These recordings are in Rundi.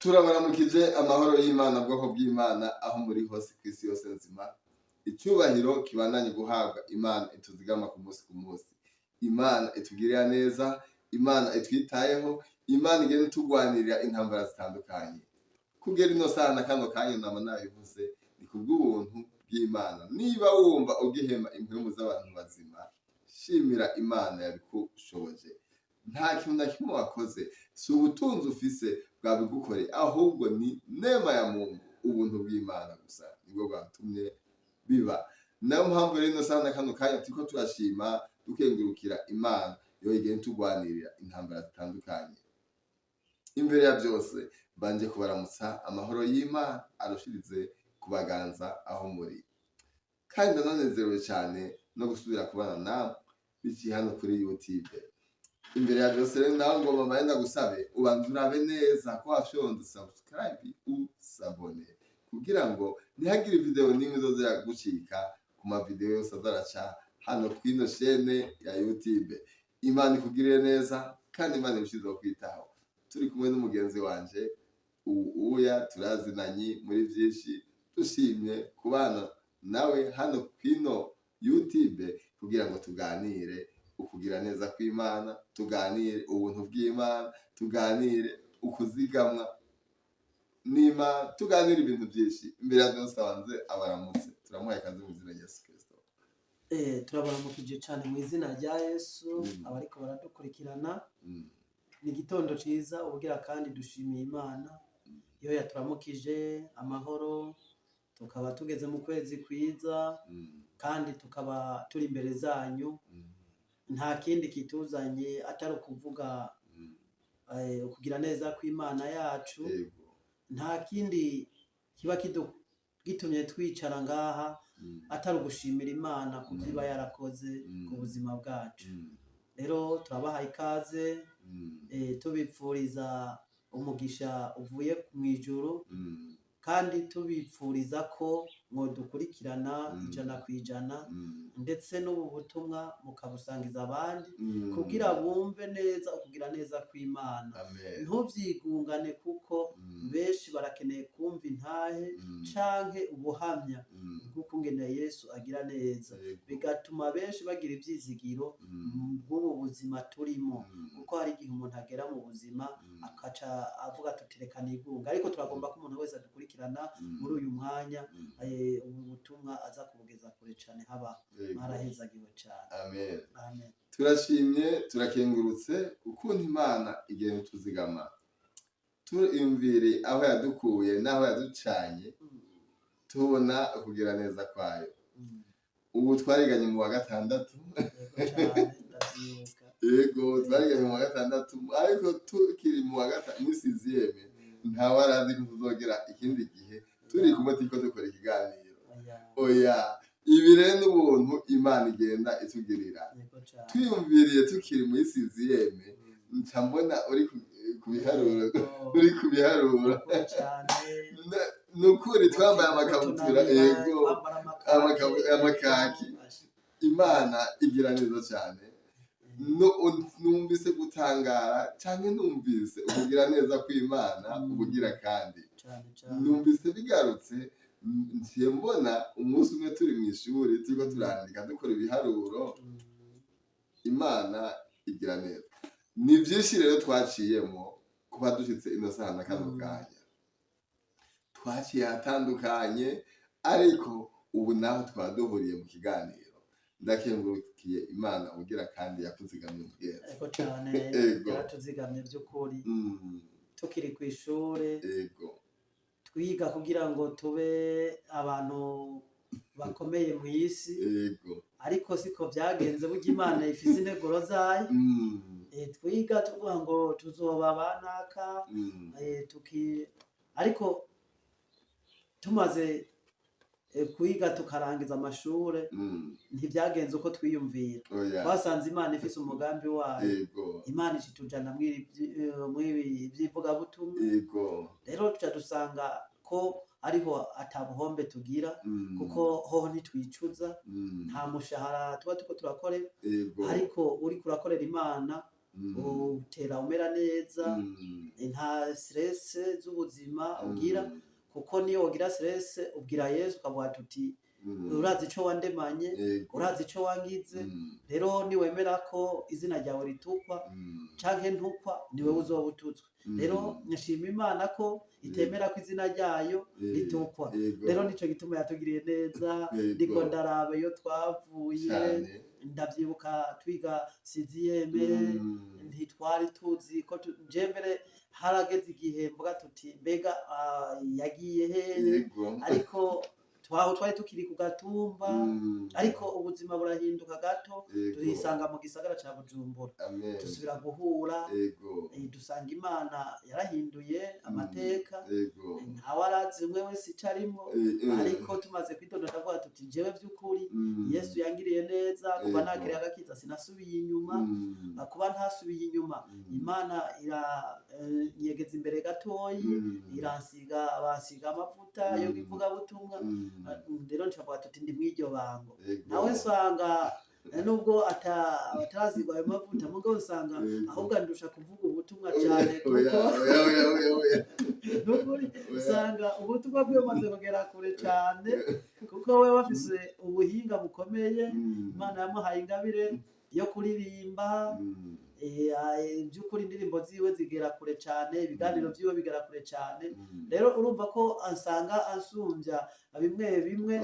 Turabaramukije amahoro y'Imana bwoko bw'Imana aho muri hose kw'isi yose nzima. Icyubahiro kibandanye guhabwa Imana ituzigama ku munsi. Imana itugirira neza, Imana itwitayeho, Imana igenda itugwanirira intambara zitandukanye. Kugera ino saha na kano kanya nama nabivuze ni kubw'ubuntu bw'Imana. Niba wumva ugihema impwemu z'abantu bazima, shimira Imana yabikushoboje. Nta kintu na kimwe wakoze, si ubutunzi ufise bwabigukoreye, ahubwo ni neema ya Mungu, ubuntu bw'Imana gusa nibwo bwatumye biba. Nayo mpamvu rero ino saha na kano kanya turiko turashima dukengurukira Imana yo igenda itugwanirira intambara zitandukanye. Imbere ya byose banje kubaramutsa amahoro y'Imana arushirize kubaganza aho muri. Kandi ndananezerewe cyane no gusubira kubana nawe biciye hano kuri YouTube. Imbere ya byose rero nawe ngoma mbaye gusabe ubanza urabe neza ko wafyonze subscribe usabone kugira ngo ntihagire video nimwe zozera gucika ku ma video yose azaraca hano kwino chaîne ya YouTube. Imana ikugirire neza kandi Imana ibishizeho kwitaho. Turi kumwe n'umugenzi wanje uya turazinanye muri byinshi, dushimye kubana nawe hano kwino YouTube kugira ngo tuganire ukugira neza kw'Imana, tuganire ubuntu bw'Imana, tuganire ukuzigamwa n'Imana, tuganire ibintu byinshi. Imbere ya byose abanze abaramutse, turamuhaye akazi mu izina rya Yesu Kristo. Turabaramukije cyane mu izina rya Yesu. Abariko baradukurikirana ni igitondo ciza ubugira kandi dushimiye Imana iyo yaturamukije amahoro, tukaba tugeze mu kwezi kwiza kandi tukaba turi imbere zanyu. Nta kindi kituzanye atari ukuvuga ukugira neza kw'Imana yacu. Nta kindi kiba gitumye twicara ngaha atari ugushimira Imana ku byo iba yarakoze ku buzima bwacu. Rero turabahaye ikaze, tubipfuriza umugisha uvuye mu ijuru, kandi tubipfuriza ko mwodukurikirana ijana kw'ijana, ndetse n'ubu butumwa mukabusangiza abandi kugira bumve neza ukugira neza kw'Imana. Ntuvyigungane kuko benshi barakeneye kumva intahe canke ubuhamya bw'ukungene Yesu agira neza, bigatuma benshi bagira ivyizigiro bw'ubu buzima turimo, kuko hari igihe umuntu agera mu buzima akaca avuga ati reka nigunga. Ariko turagomba ko umuntu wese adukurikirana muri uyu mwanya ubu butumwa aza kubugeza kure cyane. Haba mwarahezagiwe cyane. Amen. Amen. Turashimye, turakengurutse ukuntu Imana igenda ituzigama. Turiyumvire aho yadukuye n'aho yaducanye, tubona ukugira neza kwayo. Ubu twariganye mu wa gatandatu. Yego, twariganye mu wa gatandatu, ariko tukiri mu wa gatanu muri sixième ntawe arazi ko tuzogera ikindi gihe turi kumwe turiko dukora ikiganiro. Oya, ibi rero n'ubuntu Imana igenda itugirira. Twiyumviriye tukiri muri sixième, nca mbona uri kubiharura nukuri twambaye amakabutura, yego, amakaki. Imana igira neza cyane. Numvise gutangara canke numvise ukugira neza kw'Imana ubugira kandi numvise bigarutse. Nciye mbona umunsi umwe turi mu ishuri turiko turandika dukora ibiharuro. Imana igira neza. Ni byinshi rero twaciyemo kuba dushitse ino saha na kano kanya. Twaciye hatandukanye, ariko ubu naho twaba duhuriye mu kiganiro. Ndakengurukiye Imana ugira kandi yakuzigamye ubwenge. Ego cyane, yaratuzigamye by'ukuri. Tukiri ku ishure, twiga kugira ngo tube abantu bakomeye mu isi, ariko siko byagenze. Burya Imana ifise integuro zayo. Twiga tuvuga ngo tuzoba banaka, ariko tumaze kwiga tukarangiza amashure ntibyagenze uko twiyumvira. Twasanze Imana ifise umugambi wayo. Imana ishitujana mw'ibi by'ivugabutumwa. Rero tuca dusanga ko ariho atabuhombe tugira, kuko hoho ntitwicuza, nta mushahara tuba turiko turakorera. Ariko uriko urakorera Imana utera umera neza, nta stress z'ubuzima ugira, kuko niyo ugira stress ubwira Yesu ukavuga tuti urazi ico wandemanye, urazi ico wangize, rero niwemera ko izina ryawe ritukwa canke ntukwa niwe uzoba ututswe. Rero nshima Imana ko itemera ko izina ryayo ritukwa. Rero nico gituma yatugiriye neza, ndiko ndaraba iyo twavuye, ndavyibuka twiga siziyeme, ntitwari tuzi ko je mbere harageze igihe mvuga tuti mbega yagiye hehe, ariko twaho twari tukiri ku gatumba, ariko ubuzima burahinduka gato, turisanga mu gisagara ca Bujumbura, dusubira guhura, dusanga Imana yarahinduye amateka, ntawe arazi umwe wese ico arimwo, ariko tumaze kwitonda ndavuga tuti jewe vy'ukuri Yesu yangiriye neza, kuva nakiriye agakiza sinasubiye inyuma, kuba ntasubiye inyuma Imana iranyegeza imbere gatoyi, bansiga amavuta yo kuvuga butumwa, rero ncavuga tuti ndi mw'iryo bango. Nawe nsanga nubwo atarazigwa ayo mavuta, mugabo usanga ahubwo andusha kuvuga ubutumwa cane, kuko nukuri usanga ubutumwa bwiwe bumaze kugera kure cane, kuko we bafise ubuhinga bukomeye, Imana yamuhaye ingabire yo kuririmba, by'ukuri indirimbo ziwe zigera kure cane, ibiganiro vyiwe bigera kure cane. Rero urumva ko ansanga ansumvya bimwe bimwe,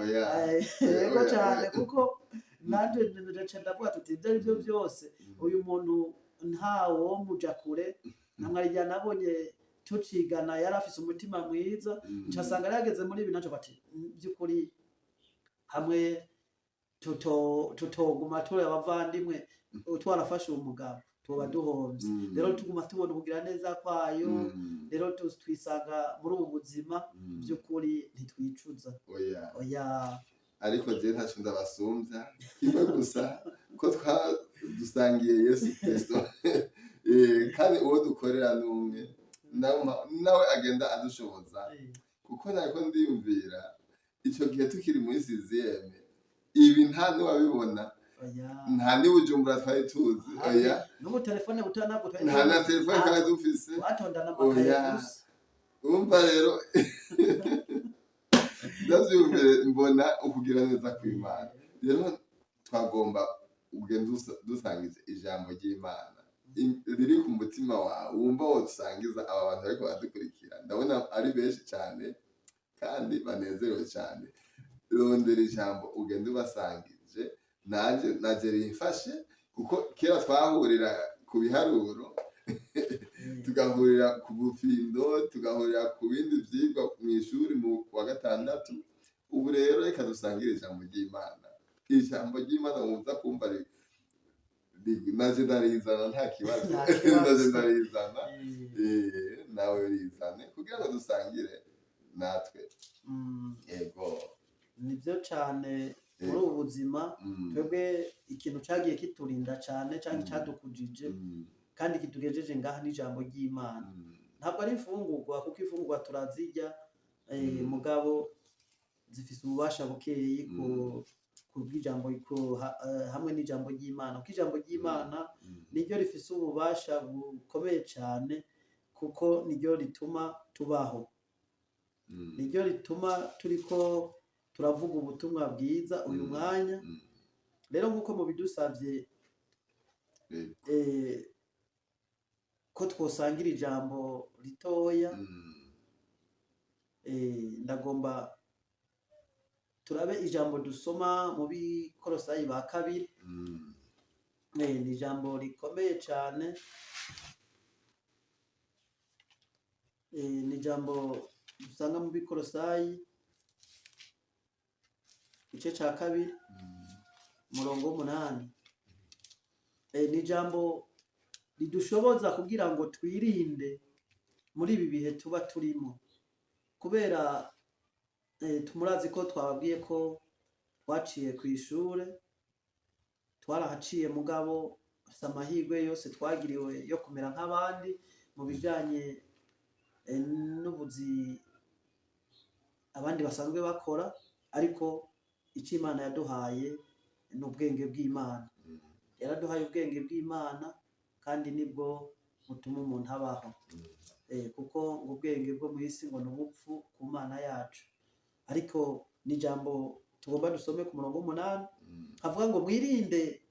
yego cane, kuko nanje ndavuga tuti ivyo arivyo vyose uyu muntu ntawo muja kure, namwe nabonye tucigana yari afise umutima mwiza, ncasanga yageze muri ibi naco bati by'ukuri hamwe tutoguma turi abavandimwe twarafashe umugabo tuba duhomvye. Rero tuguma tubona kugira neza kwayo, rero twisanga muri ubu buzima by'ukuri ntitwicuza. Oya ariko je ntaco ndabasumbya, kimwe gusa ko dusangiye Yesu Kristo, kandi uwo dukorera n'umwe, nawe agenda adushoboza, kuko nariko ndiyumvira ico gihe tukiri muri siziyeme, ibi nta niwabibona, nta ni Bujumbura twari tuzi, n'ubu telefone buta ntabwo twari nta na telefone twari dufise, watondana amakaye gusa. Urumva rero ndavyumvire mbona ukugira neza kw'Imana. Rero twagomba ugenda dusangiza ijambo ry'Imana riri ku mutima wawe, wumva wodusangiza aba bantu bariko baradukurikira, ndabona ari benshi cane kandi banezerewe cane. Rondera ijambo ugenda ubasangije, naje rimfashe, kuko kera twahurira ku biharuro, tugahurira ku bufindo, tugahurira ku bindi vyigwa mw'ishuri mu wa gatandatu. Ubu rero reka dusangire ijambo ry'Imana. Ijambo ry'Imana muza kumva naje ndarizana nta kibazo, naje ndarizana, nawe rizane kugira ngo dusangire natwe. Yego nivyo cane. Muri ubu buzima twebwe ikintu cagiye kiturinda cane canke cadukujije kandi kitugejeje ngaha n'ijambo ry'Imana, ntabwo ari imfungurwa, kuko imfungurwa turazirya, mugabo zifise ububasha bukeyi ku bw'ijambo hamwe n'ijambo ry'Imana, kuko ijambo ry'Imana niryo rifise ububasha bukomeye cane, kuko niryo rituma tubaho, niryo rituma turiko turavuga ubutumwa bwiza uyu mwanya. Rero nkuko mubidusavye ko twosangira ijambo ritoya, ndagomba turabe ijambo dusoma mu Bikolosayi ba kabiri. Ni ijambo rikomeye cane, ni ijambo dusanga mu Bikolosayi igice ca kabiri umurongo w'8. Ni ijambo ridushoboza kugira ngo twirinde muri ibi bihe tuba turimo, kubera tumurazi ko twababwiye ko twaciye kw'ishure, twarahaciye, mugabo afise amahirwe yose twagiriwe yo kumera nk'abandi mu bijanye n'ubuzi abandi basanzwe bakora, ariko ico Imana yaduhaye ni ubwenge bw'Imana. Yaraduhaye ubwenge bw'Imana kandi nibwo butuma umuntu abaho. Kuko ngo ubwenge bwo mu isi ngo ni ubupfu ku Mana yacu. Ariko ni ijambo tugomba dusome ku murongo w'umunani havuga ngo mwirinde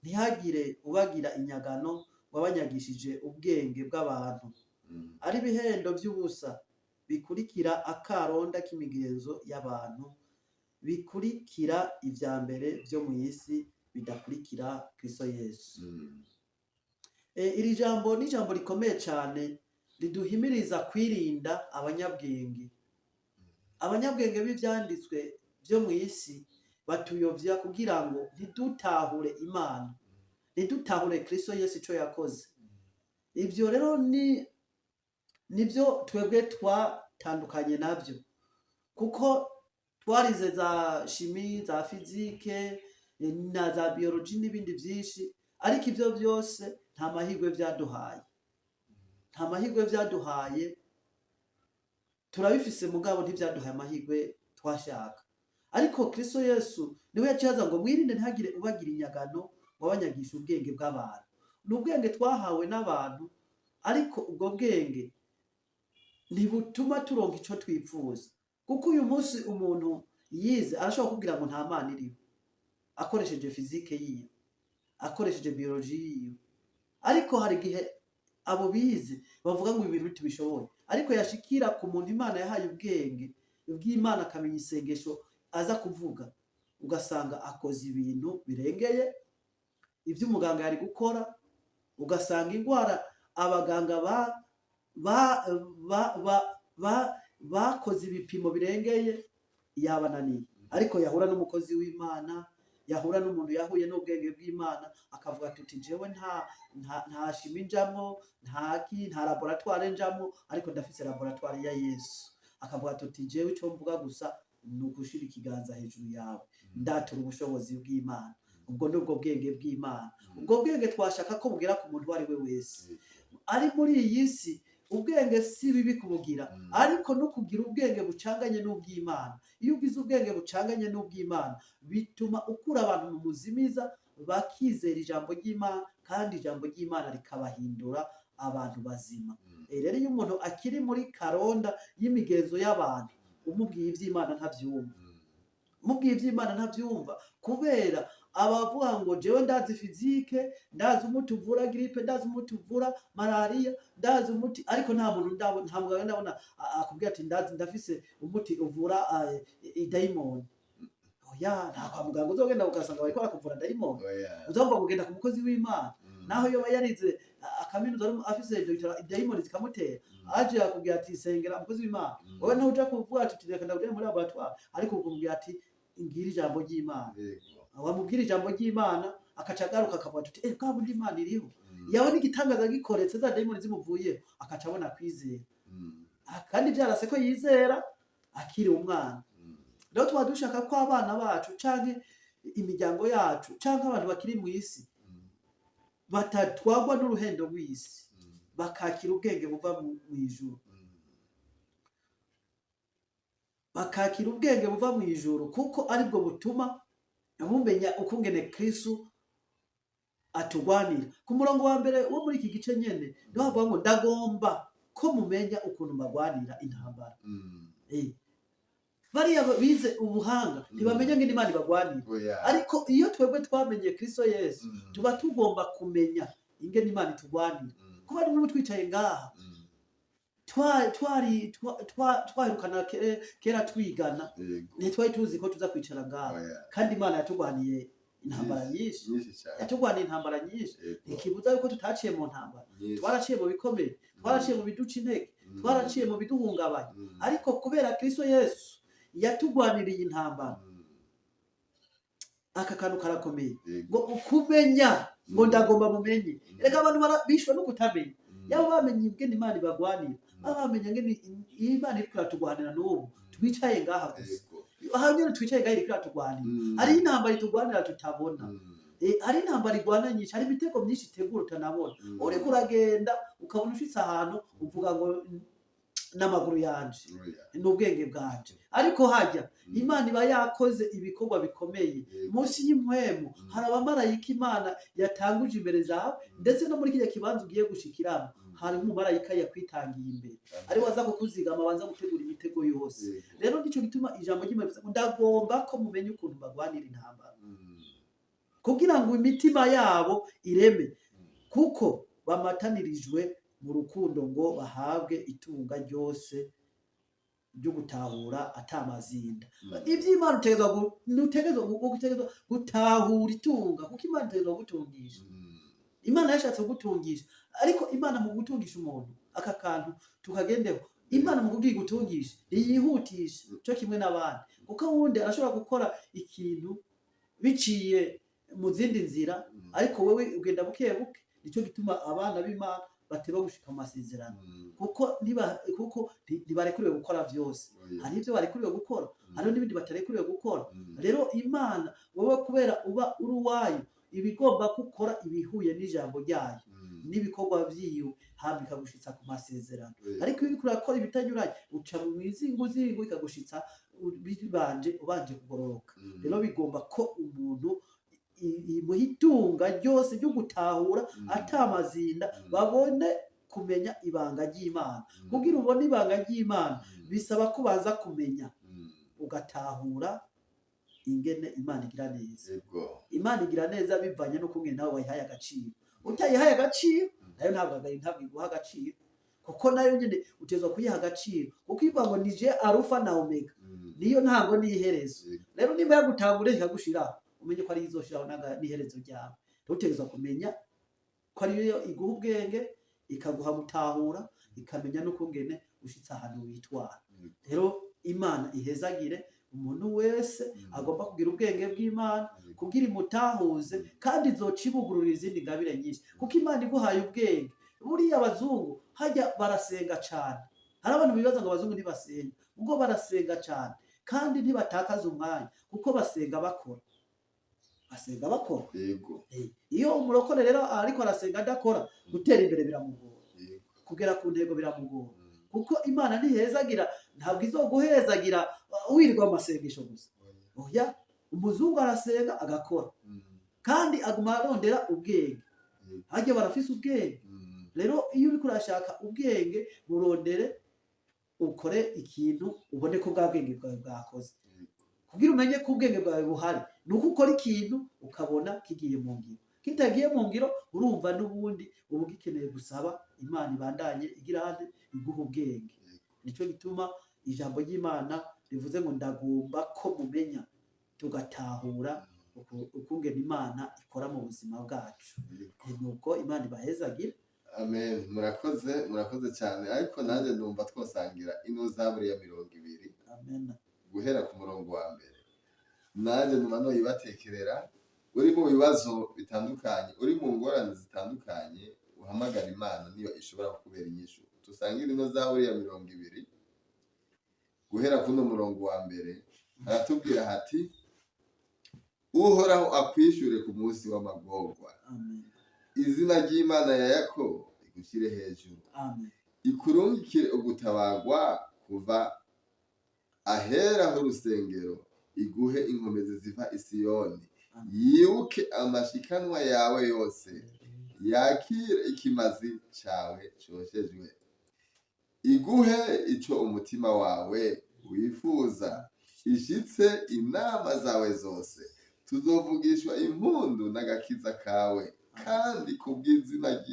ntihagire ubagira inyagano wabanyagishije ubwenge bw'abantu ari bihendo by'ubusa bikurikira akaronda k'imigenzo y'abantu bikurikira ivya mbere byo mu isi bidakurikira Kristo Yesu. Iri jambo ni jambo rikomeye cyane riduhimiriza kwirinda abanyabwenge. Abanyabwenge b'ivyanditswe byo mu isi batuyovya kugira ngo ntidutahure Imana, ntidutahure Kristo Yesu ico yakoze. Ivyo rero nivyo twebwe twatandukanye navyo, kuko twarize za shimi, za fizike na za biology n'ibindi vyinshi, ariko ivyo byose nta mahirwe vyaduhaye, nta mahirwe vyaduhaye. Turabifise mugabo ntivyaduhaye amahirwe twashaka. Ariko Kristo Yesu niwe yacaza ngo mwirinde ntihagire ubagira inyagano wabanyagisha ubwenge bw'abantu. N'ubwenge twahawe n'abantu, ariko ubwo bwenge ntibutuma turonka ico twifuza. Kuko uyu munsi umuntu yize arashobora kugira ngo nta Mana iriho, akoresheje fizike yiwe, akoresheje biology yiwe. Ariko hari igihe abo bize bavuga ngo ibintu bitubishoboye, ariko yashikira ku muntu Imana yahaye ubwenge bw'Imana akamenya isengesho aza kuvuga, ugasanga akoze ibintu birengeye ivyo umuganga yari gukora. Ugasanga ingwara abaganga bakoze ibipimo birengeye yabananiye, ariko yahura n'umukozi w'Imana, yahura n'umuntu yahuye n'ubwenge bw'Imana, akavuga ati jewe nta shimi njamwo, nta laboratoire njamwo, ariko ndafise laboratoire ya Yesu. Akavuga ati jewe ico mvuga gusa ni ugushira ikiganza hejuru yawe, ndatura ubushobozi bw'Imana. Ubwo nubwo bwenge bw'Imana. Ubwo bwenge twashaka ko bugera ku muntu wari we wese. Ari muri iyi si ubwenge si bibi kubugira, ariko no kugira ubwenge bucanganye n'ubw'Imana. Iyo ugize ubwenge bucanganye n'ubw'Imana bituma ukura abantu mu muzimiza, bakizera ijambo ry'Imana, kandi ijambo ry'Imana rikabahindura abantu bazima. Rero iyo umuntu akiri muri karonda y'imigenzo y'abantu, umubwiye ivy'Imana ntavyumva, umubwiye ivy'Imana ntavyumva, kubera abavuga ngo jewe ndazi fizike, ndazi umuti uvura gripe, ndazi umuti uvura malaria, ndazi umuti, ariko nta muntu nta muganga ndabona akubwira ati ndafise umuti uvura idayimoni. Oya, nta kwa muganga uzogenda ugasanga bariko barakuvura dayimoni. Uzumva kugenda ku mukozi w'Imana, naho yoba yarize akaminuza afise dayimoni zikamutera, aje akubwira ati sengera umukozi w'Imana. Wowe naho uja kuvuga ati reka ndagende muri laboratoire, ariko ukubwira ati ngira ijambo ry'Imana. Wamubwira ijambo ry'Imana akaca agaruka akavuga ati bwa bundi Imana iriho, yawe n'igitangaza gikoretse za dayimoni zimuvuye, akaca abona kwizera, kandi byarase ko yizera akiri umwana. Rero tuba dushaka ko abana bacu canke imiryango yacu canke abantu bakiri mu isi batatwagwa n'uruhendo rw'isi, bakakira ubwenge buva mu ijuru, bakakira ubwenge buva mu ijuru, kuko aribwo butuma mumenya ukungene Kristo atugwanira. Ku murongo wa mbere wo muri iki gice nyene niho havuga ngo ndagomba ko mumenya ukuntu mbagwanira intambara. Bariya bize ubuhanga ntibamenya ngene Imana ibagwanira, ariko iyo twebwe twamenye Kristo Yesu tuba tugomba kumenya ingene Imana itugwanira. Kuba ari mu twicaye ngaha twarukana kera twigana, ntitwari tuzi ko tuza kwicara ngaha, kandi Imana yatugwaniye intambara nyinshi, yatugwaniye intambara nyinshi. Ntikibuza yuko tutaciye mu ntambara, twaraciye mu bikomeye, twaraciye mu biduca intege, twaraciye mu biduhungabanya, ariko kubera Kristo Yesu yatugwaniriye intambara. Aka kantu karakomeye ngo ukumenya, ngo ndagomba mumenye. Reka abantu barabishwe no kutamenya, yabo bamenye ingene Imana ibagwanira, abamenya ngene Imana iriko iratugwanira n'ubu twicaye ngaha gusa. Hanyuma twicaye ngaha iriko iratugwanira, ari intambara itugwanira tutabona. Ari intambara igwana nyinshi, hari imitego myinshi itegura utanabona. Uriko uragenda ukabona ushitse ahantu uvuga ngo n'amaguru yanje n'ubwenge bwanje, ariko hajya Imana iba yakoze ibikorwa bikomeye munsi y'impwemu. Hari abamarayika Imana yatanguje imbere zawe, ndetse no muri kiriya kibanza ugiye gushikiramo hari umumarayika yakwitangiye imbere, ari waza kukuzigama, abanza gutegura imitego yose. Rero nico gituma ijambo ry'Imana rivuga ngo ndagomba ko mumenye ukuntu bagwanira intambara, kugira ngo imitima yabo ireme, kuko bamatanirijwe mu rukundo ngo bahabwe itunga ryose ryo gutahura atamazinda. Ivy'Imana utegerezwa gutahura itunga, kuko Imana itegezwa gutungisha. Imana yashatse gutungisha, ariko Imana mu gutungisha umuntu aka kantu tukagendeho, Imana mu kubwiye gutungisha yihutisha cyo kimwe n'abandi, kuko wundi arashobora gukora ikintu biciye mu zindi nzira, ariko wewe ugenda buke buke. Nico gituma abana b'Imana bateba gushika mu masezerano, kuko ntibarekuriwe gukora vyose. Hari ivyo barekuriwe gukora, hari n'ibindi batarekuriwe gukora. Rero Imana wowe kubera uba uri uwayo, ibigomba gukora ibihuye n'ijambo ryayo n'ibikorwa vyiwe, hama ikagushitsa ku masezerano. Ariko iyo uriko urakora ibitanyuranye, uca mu mizinguzingu ikagushitsa ubanje kugororoka. Rero bigomba ko umuntu imuhitunga ryose ryo gutahura atamazinda, babone kumenya ibanga ry'Imana. Kugira ubone ibanga ry'Imana bisaba ko baza kumenya, ugatahura ingene Imana igira neza. Imana igira neza bivanye no kungene nawe wayihaye agaciro. Utayihaye agaciro nayo ntabwo iguha agaciro, kuko nayo nyene utezwa kuyiha agaciro, kuko ivuga ngo nije Alpha na Omega, niyo ntango n'iherezo. Rero nimba yagutangura ikagushiraho, umenye ko ari izoshiraho n'iherezo ryawe. Utegerezwa kumenya ko ariyo iguha ubwenge, ikaguha gutahura, ikamenya no kungene ushitse ahantu witwara. Rero Imana ihezagire umuntu wese, agomba kugira ubwenge bw'Imana kugira imutahuze, kandi izocibugurura izindi ngabire nyinshi, kuko Imana iguhaye ubwenge. Buriya abazungu hajya barasenga cane. Hari abantu bibaza ngo abazungu ntibasenga, ubwo barasenga cane kandi ntibatakaza umwanya, kuko basenga bakora. Yego. Iyo umurokore rero ariko arasenga adakora, gutera imbere biramugora, kugera ku ntego biramugora, kuko Imana ntihezagira, ntabwo izoguhezagira wirirwa mu masengesho gusa. Oya, umuzungu arasenga agakora, kandi aguma arondera ubwenge. Hajya barafise ubwenge. Rero iyo uriko urashaka ubwenge, burondere ukore ikintu ubone ko bwa bwenge bwawe bwakoze. Kugira umenye ko ubwenge bwawe buhari, nuko ukora ikintu ukabona kigiye mu ngiro. Kitagiye mu ngiro, urumva n'ubundi uba ugikeneye gusaba Imana ibandanye igira hande iguha ubwenge. Nico gituma ijambo ry'Imana rivuze ngo ndagomba ko mumenya, tugatahura ukungene Imana ikora mu buzima bwacu. Nuko Imana ibahezagira. Amen. Murakoze cyane. Ariko nanjye ndumva twosangira ino Zaburi ya 20. Amen. Guhera ku murongo wa mbere. Nanjye ndumva no yibatekerera, uri mu bibazo bitandukanye, uri mu ngorane zitandukanye, uhamagara Imana niyo ishobora kukubera inyishu. Tusangira ino Zaburi ya 20. Guhera ku murongo wa mbere aratubwira hati, Uhoraho akwishure ku munsi w'amagorwa. Amen. Izina ry'Imana ya Yakobo igushire hejuru. Amen. Ikurungikire ugutabagwa kuva ahera h'urusengero, iguhe inkomezi ziva i Siyoni. Yibuke amashikanwa yawe yose, yakire ikimazi cawe coshejwe. Iguhe ico umutima wawe wifuza, ishitse inama zawe zose. Tuzovugishwa impundu n'agakiza kawe, kandi kubw'izina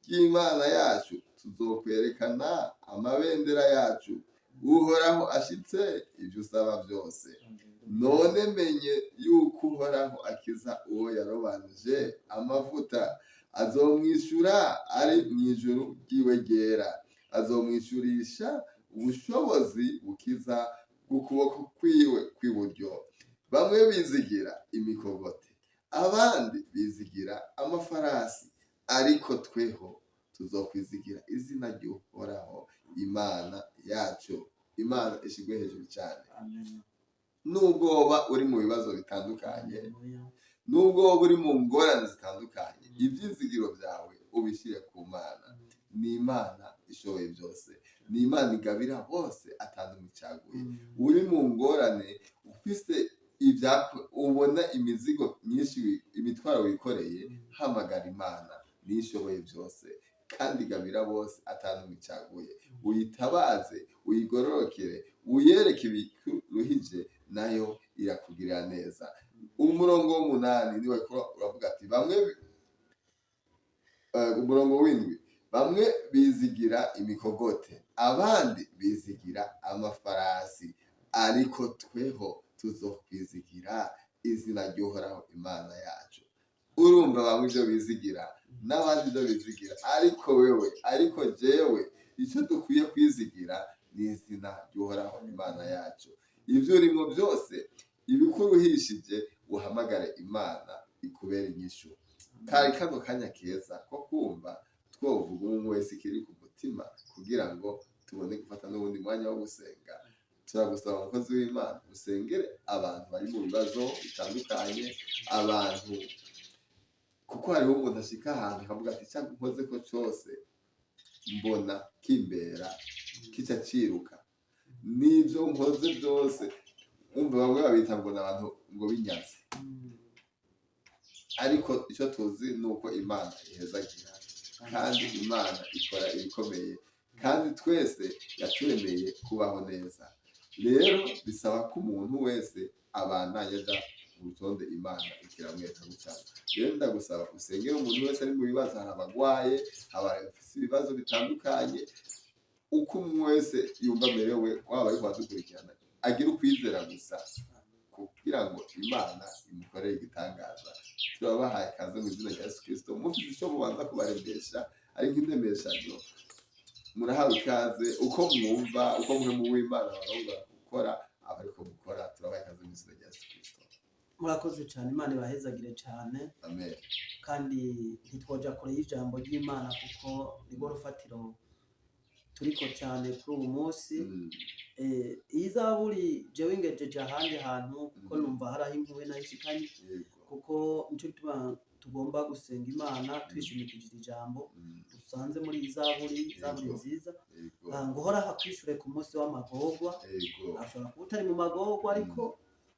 ry'Imana yacu tuzokwerekana amabendera yacu. Uhoraho ashitse ivyo usaba vyose. None menye yuko Uhoraho akiza uwo yarobanuje amavuta. Azomwishura ari mw'ijuru ryiwe ryera. Azomwishurisha ubushobozi bukiza bw'ukuboko kwiwe kw'iburyo. Bamwe bizigira imikogote, abandi bizigira amafarasi, ariko tweho tuzokwizigira izina ry'Uhoraho Imana yacu. Imana ishigwe hejuru cyane. Amen. Nubwoba uri mu bibazo bitandukanye, nubwoba uri mu ngorane zitandukanye, ivyizigiro vyawe ubishire ku Mana. Ni Imana ishoboye byose. ni Imana igabira bose atandukanye icaguye. Uri mu ngorane ufise ubona imizigo myinshi, imitwaro wikoreye, hamagara Imana niyo ishoboye byose kandi igabira bose atandukanye icaguye. Uyitabaze, uyigororokere, uyereke ibikuruhije, nayo irakugirira neza. Umurongo w'8 niwe uravuga ati umurongo w'7, bamwe bizigira imikogote, abandi bizigira amafarasi, ariko tweho tuzokwizigira izina ry'Uhoraho Imana yacu. Urumva bamwe ibyo bizigira n'abandi ibyo bizigira, ariko jewe icyo dukwiye kwizigira ni izina ry'Uhoraho Imana yacu. Ibyo urimo byose ibikuruhishije, uhamagare Imana ikubera inyishu. Kari kano kanya keza ko kumva twovuga umwe wese ikiri ku mutima, kugira ngo tubone gufata n'ubundi mwanya wo gusenga. Turagusaba umukozi w'Imana usengere abantu bari mu bibazo bitandukanye, abantu kuko hariho umuntu ashika ahantu akavuga ati cyangwa nkoze ko cyose mbona kimbera kica ciruka, n'ibyo nkoze byose umva bamwe babita ngo n'abantu ngo binyaze. Ariko icyo tuzi ni uko Imana ihezagira, kandi Imana ikora ibikomeye, kandi twese yaturemeye kubaho neza. Rero bisaba ko umuntu wese abandanya aja mu rutonde Imana ikiramwereka gucana. Rero ndagusaba usengere umuntu wese ari mu bibazo, hari abagwaye, abafise ibibazo bitandukanye, uko umwe wese yumva amerewe, waba ariko wadukurikirana, agira ukwizera gusa kugira ngo Imana imukorere igitangaza. Turabahaye ikaze mu izina rya Yesu Kristo. Mufite icyo mubanza kubarembesha ariko indemeshanyo, murahawe ikaze. Uko mwumva, uko mwe mu w'Imana barongora gukora, abariko gukora, turabahaye ikaze mu izina rya Yesu Kristo. Murakoze cyane, Imana ibahezagire cyane. Amen. Kandi ntitwoja kure y'ijambo ry'Imana kuko nirwo rufatiro turiko cyane kuri ubu munsi. Iyi zaburi jewe ingejeje ahandi hantu kuko numva haraho impuhwe nayishikanye, kuko nico gituma tugomba gusenga Imana twishimikije ijambo dusanze muri iyi zaburi nziza. Ngo Uhoraho akwishure ku munsi w'amagorwa. Ashobora kuba utari mu magorwa, ariko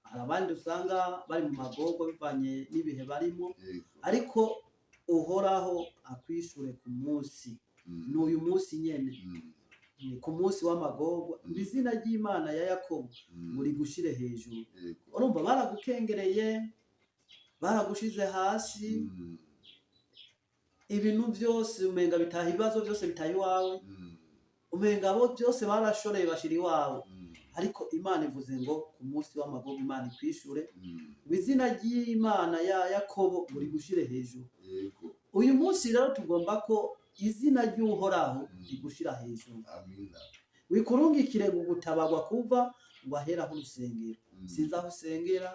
hari abandi usanga bari mu magorwa bivanye n'ibihe barimo, ariko Uhoraho akwishure ku munsi n'uyu munsi nyene, ku munsi w'amagorwa, izina ry'Imana ya Yakobo muri gushire hejuru. Urumva baragukengereye, baragushize hasi, ibintu byose umenga bitaha, ibibazo byose bitaha iwawe, umenga abo byose barashoreye bashira iwawe, ariko Imana ivuze ngo ku munsi w'amagorwa Imana ikwishure, izina ry'Imana ya Yakobo muri gushire hejuru. Uyu munsi rero tugomba ko izina ry'Uhoraho rigushira hejuru. Amina. Wikurungikire gutabagwa kuva ngo aheraho urusengero. Sinzi aho usengera,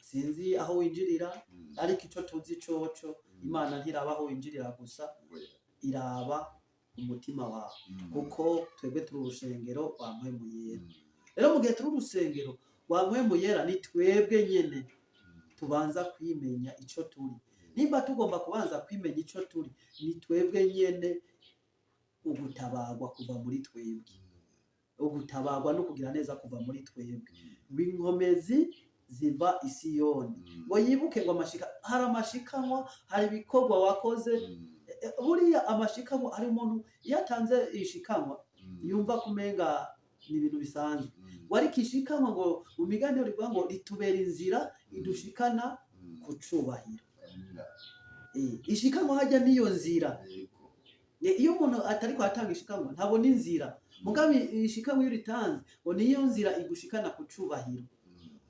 sinzi aho winjirira, ariko ico tuzi coco, Imana ntiraba aho winjirira gusa, iraba umutima wawe, kuko twebwe turi urusengero rwa Mpwemu Yera. Rero mu gihe turi urusengero rwa Mpwemu Yera, ni twebwe nyene tubanza kwimenya ico turi. Nimba tugomba kubanza kwimenya ico turi, ni twebwe nyene ugutabagwa kuva muri twebwe, ugutabagwa no kugira neza kuva muri twebwe. Inkomezi ziva i Siyoni, ngo yibuke ngo hari amashikanwa, hari ibikorwa wakoze. Buriya amashikanwa, hari umuntu iyo atanze ishikanwa yumva kumenga ni ibintu bisanzwe, ariko ishikanwa ngo mu migani rivuga ngo ritubera inzira idushikana ku cubahiro. Ishikanwa hajya niyo nzira. Iyo umuntu atari kwatanga ishikanwa ntabona inzira, mugabe ishikanwa iyo ritanze ngo niyo nzira igushikana ku cubahiro.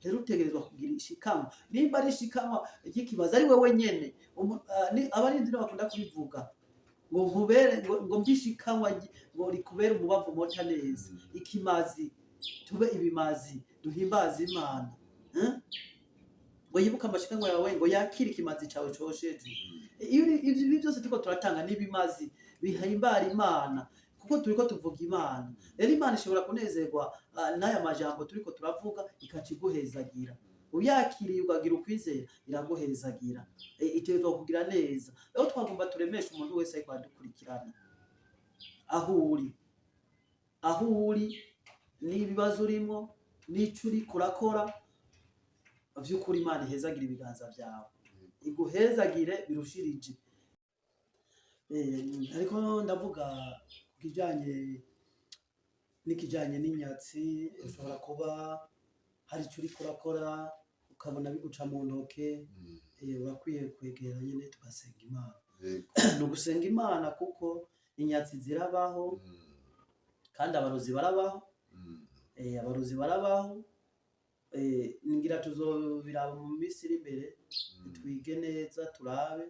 Rero utegerezwa kugira ishikanwa. Nimba ari ishikanwa ry'ikibazo ari wewe nyene, abarinzi bakunda kubivuga ngo nkubere ngo mbishikanwa ngo rikubere umubavu mota neza, ikimazi tube ibimazi duhimbaza Imana. Ngo yibuka amashikanwa yawe, ngo yakire ikimazi cawe cosheje. Ibi byose turiko turatanga n'ibimazi bihimbara Imana, kuko turiko tuvuga Imana. Rero Imana ishobora kunezerwa n'aya majambo turiko turavuga, ikaciguhezagira. Uyakiriye ukagira ukwizera, iraguhezagira. Itegerezwa kugira neza. Rero twagomba turemesha umuntu wese ariko adukurikirana aho uri. aho uri n'ibibazo urimo n'ico uriko urakora, vy'ukuri Imana ihezagira ibiganza vyawe, iguhezagire birushirije. Ariko ndavuga n'ikijanye n'inyatsi, ushobora kuba hari ico uriko urakora ukabona biguca mu ntoke, urakwiye kwegera nyene tugasenga Imana. Ni ugusenga Imana kuko inyatsi zirabaho kandi abarozi barabaho, abarozi barabaho. Ngira tuzobiraba mu minsi iri imbere, twige neza turabe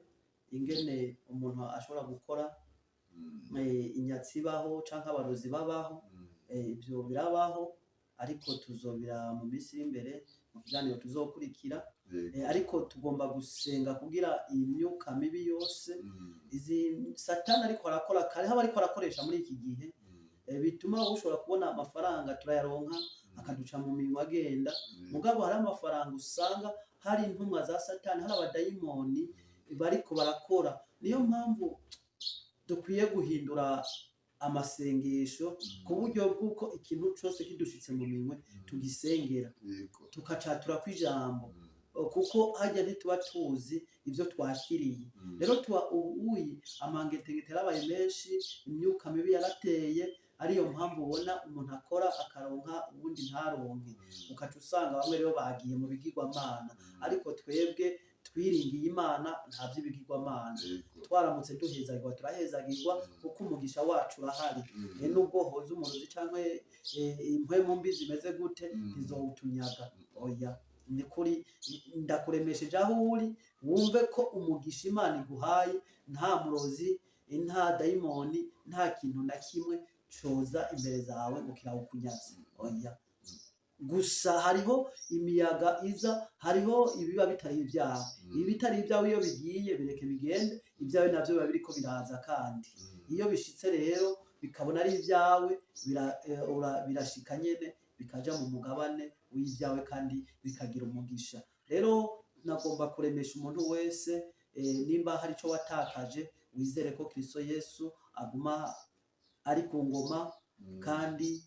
ingene umuntu ashobora gukora inyatsi ibaho canke abarozi babaho. Ivyo birabaho ariko tuzobiraba mu minsi iri imbere mu kiganiro tuzokurikira. Ariko tugomba gusenga kugira iyi myuka mibi yose izi Satani ariko arakora kare haba ariko arakoresha muri iki gihe bituma ushobora kubona amafaranga turayaronka akaduca mu minwe agenda, mugabo hari amafaranga usanga hari intumwa za Satani, hari abadayimoni bariko barakora. Niyo mpamvu dukwiye guhindura amasengesho ku buryo bw'uko ikintu cose kidushitse mu minwe tugisengera tukacatura kw'ijambo, kuko harya ntituba tuzi ivyo twakiriye. Rero ubuyi amangetengete yarabaye menshi, imyuka mibi yarateye, ariyo mpamvu ubona umuntu akora akaronka ubundi ntaronke, ukaca usanga bamwe rero bagiye mu bigirwamana. Ariko twebwe twiringiye Imana nta vy'ibigirwamana, twaramutse duhezagirwa turahezagirwa kuko umugisha wacu urahari. Nubwo hoza umurozi canke impwemu mbi zimeze gute ntizowutunyaga, oya. Ni kuri ndakuremesheje aho uri wumve ko umugisha Imana iguhaye nta murozi, nta dayimoni, nta kintu na kimwe coza imbere zawe ngo kirawukunyaze, oya. Gusa hariho imiyaga iza, hariho ibiba bitari ivyawe. Ibitari ivyawe iyo bigiye bireke bigende, ivyawe navyo biba biriko biraza. Kandi iyo bishitse rero bikabona ari ivyawe birashika nyene bikaja mu mugabane w'ivyawe kandi bikagira umugisha. Rero nagomba kuremesha umuntu wese, nimba hari ico watakaje wizere ko Kristo Yesu aguma ari ku ngoma kandi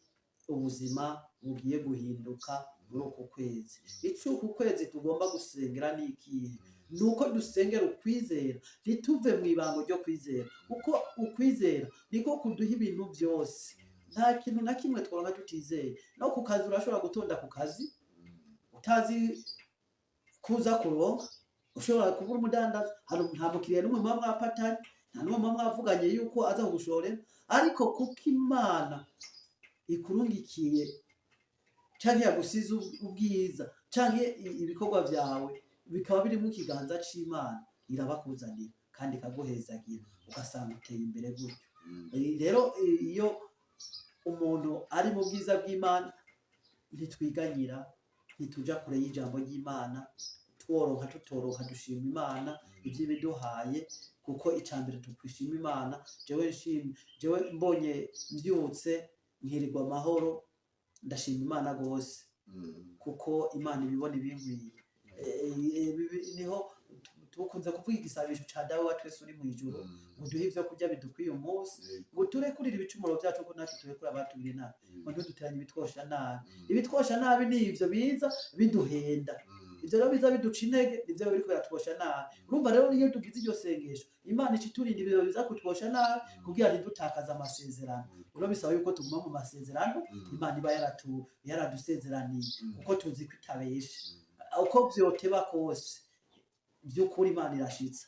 ubuzima bugiye guhinduka muri uku kwezi. Ico uku kwezi tugomba gusengera ni ikihe? Nuko dusengera ukwizera, ntituve mw'ibango ryo kwizera, kuko ukwizera niko kuduha ibintu vyose. Nta kintu na kimwe tworonka tutizeye. No ku kazi urashobora gutonda ku kazi utazi kuza kuronka, ushobora kubura umudandaza, nta mukiriya n'umwe muba mwapatanye, nta n'umwe muba mwavuganye yuko aza kugushorera, ariko kuko Imana ikurungikiye canke yagusize ubwiza canke ibikorwa vyawe bikaba biri mu kiganza c'Imana, irabakuzanira kandi ikaguhezagira ugasanga uteye imbere gutyo. Rero iyo umuntu ari mu bwiza bw'Imana ntitwiganyira, ntituja kure y'ijambo ry'Imana, tworonka tutoronka dushima Imana ivyibiduhaye, kuko icambere tukwishima Imana. Jewe mbonye mbyutse nkirirwa amahoro ndashima Imana gose, kuko Imana ibibona ibinkwiye. Niho tukunze kuvuga igisabisho ca Dawe wa twese uri mw'ijuru, ngo duhe ivyo kurya bidukwiye umunsi, ngo turekurire ibicumuro vyacu ko natwe turekura abatugiriye nabi, ngo ntiduteranye ibitwosha nabi. Ibitwosha nabi ni ivyo biza biduhenda, ivyo rero biza biduca intege, nivyo biriko biratwosha nabi. Urumva rero iyo tugize iryo sengesho, Imana ica iturinda ivyo biza kutwosha nabi kugira ntidutakaze amasezerano. Rero bisaba yuko tuguma mu masezerano Imana iba yaradusezeraniye, kuko tuzi ko itabesha. Uko vyoteba kose vy'ukuri Imana irashitsa,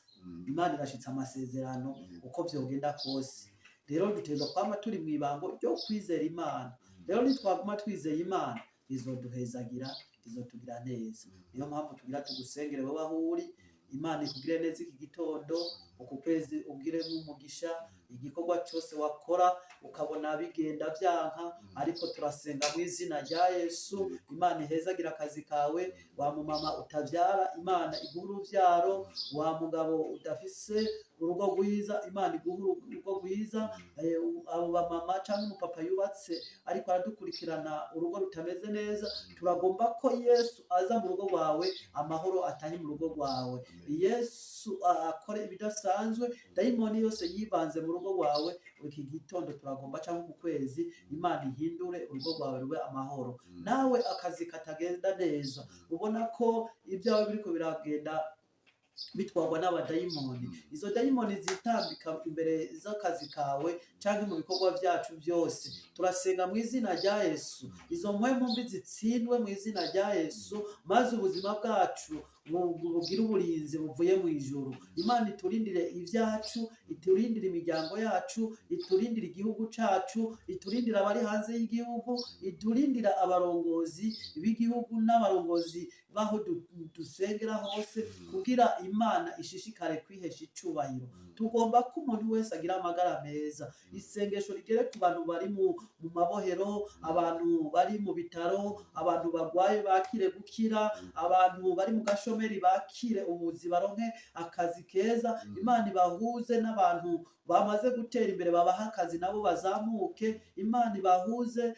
Imana irashitsa amasezerano uko vyogenda kose. Rero dutegerezwa kwama turi mw'ibango ryo kwizera Imana. Rero nitwaguma twizeye Imana izoduhezagira, izotugira neza. Niyo mpamvu tugira tugusengere wowe aho uri, Imana ikugire neza iki gitondo, uku kwezi ugiremwo umugisha, igikorwa cose wakora ukabona bigenda vyanka, ariko turasenga mu izina rya Yesu, Imana ihezagira akazi kawe. Wa mumama utavyara, Imana iguhe uruvyaro. Wa mugabo udafise urugo rwiza, Imana iguhe urugo rwiza. Abo bamama canke umupapa yubatse ariko aradukurikirana urugo rutameze neza, turagomba ko Yesu aza mu rugo rwawe, amahoro atahe mu rugo rwawe. Yesu akore ibidasanzwe, dayimoni yose yivanze mu rugo rugo rwawe iki gitondo turagomba cyangwa ku kwezi Imana ihindure urugo rwawe rube amahoro. Nawe akazi katagenda neza ubona ko ibyawe biriko biragenda bitwarwa n'abadayimoni, izo dayimoni zitambika imbere z'akazi kawe cyangwa mu bikorwa byacu byose, turasenga mu izina rya Yesu izo mpwemu mbi zitsindwe mu izina rya Yesu, maze ubuzima bwacu bugira uburinzi buvuye mu ijuru. Imana iturindire ibyacu, iturindire imiryango yacu, iturindire igihugu cacu, iturindire abari hanze y'igihugu, iturindira abarongozi b'igihugu n'abarongozi baho dusengera hose, kugira Imana ishishikare kwihesha icubahiro. Tugomba ko umuntu wese agira amagara meza. Isengesho rigere ku bantu bari mu mabohero, abantu bari mu bitaro, abantu barwaye bakire gukira, abantu bari mu gashomeri bakire ubuzi, baronke akazi keza. Imana ibahuze n'abantu bamaze gutera imbere babaha akazi nabo bazamuke. Imana ibahuze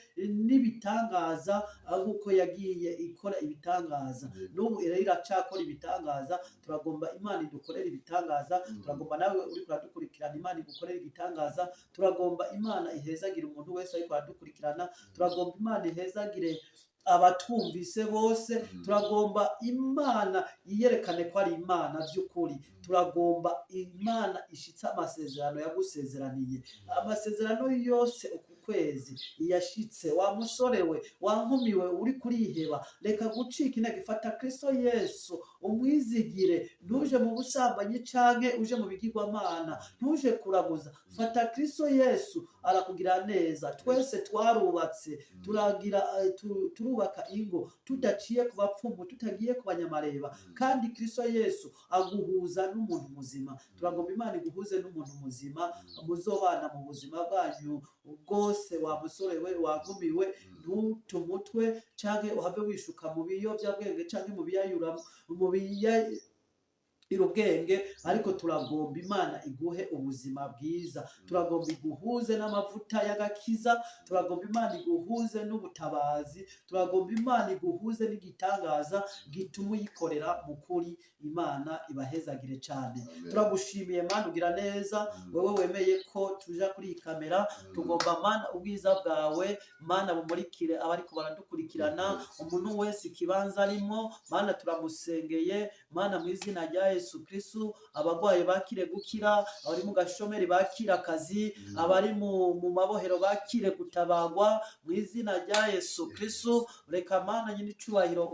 n'ibitangaza nk'uko yagiye ikora ibitangaza, n'ubu iracakora ibitangaza. Turagomba Imana idukorera ibitangaza, turagomba nawe uri kuradukurikirana Imana igukorera igitangaza, turagomba Imana ihezagire umuntu wese ari kuradukurikirana, turagomba Imana ihezagire abatwumvise bose, turagomba Imana iyerekane ko ari Imana by'ukuri, turagomba Imana ishitse amasezerano yagusezeraniye. Amasezerano yose uku kwezi yashitse. Wa musore we, wa nkumi we uri kuriheba, reka gucika intege, fata Kristo Yesu umwizigire. Ntuje mu busambanyi canke uje mu bigirwamana, ntuje kuraguza, fata Kristo Yesu arakugira neza. Twese twarubatse, turubaka ingo tudaciye ku bapfumu, tutagiye ku banyamareba, kandi Kristo Yesu aguhuza n'umuntu muzima. Turagomba Imana iguhuze n'umuntu muzima, muzobana mu buzima bwanyu bwose. Wa musore we, wa nkumi we, ntutumutwe canke uhave wishuka mu biyovyabwenge canke mu biyayura ubwenge, ariko turagomba Imana iguhe ubuzima bwiza. Turagomba iguhuze n'amavuta y'agakiza, turagomba Imana iguhuze n'ubutabazi, turagomba Imana iguhuze n'igitangaza gituma uyikorera mu kuri. Imana ibahezagire cyane. Turagushimiye Mana, ugira neza. Wewe wemeye ko tuja kuri iyi kamera, tugomba Mana ubwiza bwawe Mana bumurikire abariko baradukurikirana, umuntu wese ikibanza arimo Mana turamusengeye Mana mu izina rya Yesu Kristo. Abagwaye bakire gukira, abari mu gashomeri bakire akazi, abari mu mabohero bakire gutabagwa mu izina rya Yesu Kristo. Reka Mana nyine icubahiro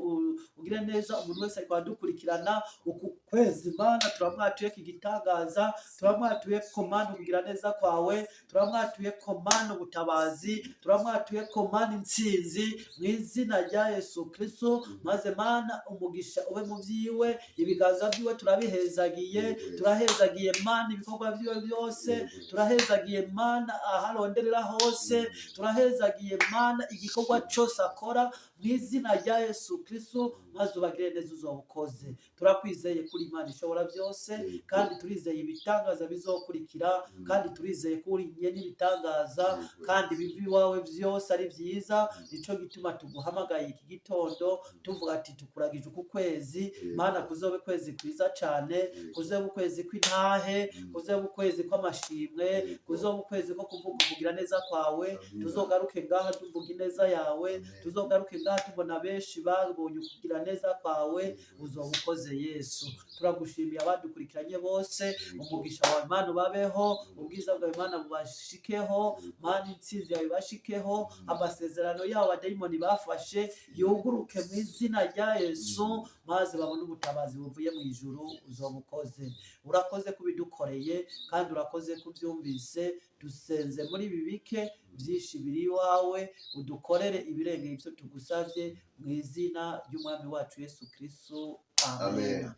ugire neza umuntu wese ariko adukurikirana uku kwezi. Mana turamwatuye igitangaza, turamwatuye komanda kugira neza kwawe, turamwatuye komanda ubutabazi, turamwatuye komanda intsinzi mu izina rya Yesu Kristo. Maze Mana umugisha ube mu vyiwe, ibiganza vyiwe turabihezagiye, turahezagiye Mana ibikorwa vyiwe byose, turahezagiye Mana aharonderera hose, turahezagiye Mana igikorwa cyose akora mu izina rya Yesu Kristo. Maze ubagire neza uzobukoze. Turakwizeye kuri Imana ishobora byose, kandi turizeye ibitangaza bizokurikira, kandi turizeye kuri nye n'ibitangaza, kandi bivi iwawe byose ari byiza. Nico gituma tuguhamagaye iki gitondo tuvuga ati tukuragije uku kwezi Mana, kuzobe kwezi kwiza cyane, kuzobe ukwezi kw'intahe, kuzobe ukwezi kw'amashimwe, kuzobe ukwezi ko kuvuga kugira neza kwawe. Tuzogaruke ngaha tuvuga ineza yawe, tuzogaruke ngaha tubona benshi babonye kugira neza kwawe. Uzoba ukoze Yesu. Turagushimiye abadukurikiranye bose, umugisha wawe Mana ubabeho, ubwiza bwawe Mana bubashikeho, Mana intsinzi yawe ibashikeho, amasezerano yawe abadayimoni bafashe yuguruke mu izina rya Yesu, maze babone ubutabazi buvuye mu ijuru. Uzoba ukoze. Urakoze kubidukoreye, kandi urakoze kubyumvise. Dusenze muri ibi bike byinshi biri iwawe, udukorere ibirengeye ibyo tugusavye mu izina ry'umwami wacu Yesu Kristo. Amen.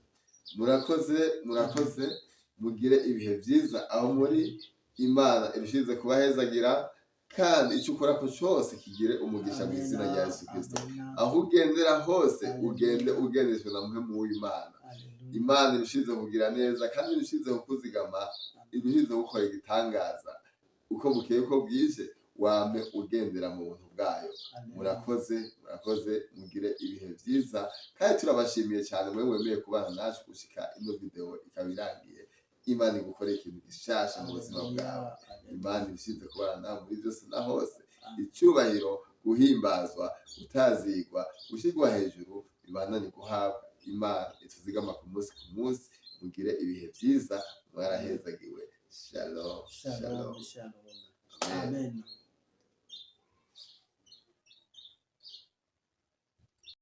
Murakoze mugire ibihe byiza aho muri. Imana irushize kubahezagira, kandi icyo ukora ko cyose kigire umugisha mu izina rya Yesu Kristo. Aho ugendera hose ugende ugendeshwe na muhemu w'Imana. Imana irushize kugira neza, kandi irushize kukuzigama, irushize gukora igitangaza uko bukeye ko bwije, wame ugendera mu buntu bwayo. Murakoze mugire ibihe byiza, kandi turabashimiye cyane mwe wemeye kubana nacu gushika ino video ikaba irangiye. Imana igukoreye ikintu gishasha mu buzima bwawe. Imana ibishinze kubana muri byose na hose. Icyubahiro, guhimbazwa, gutazigwa, gushyirwa hejuru bibananye guhabwa. Imana ituzigama ku munsi. Mugire ibihe byiza, mwarahezagiwe. Shalom. Amen.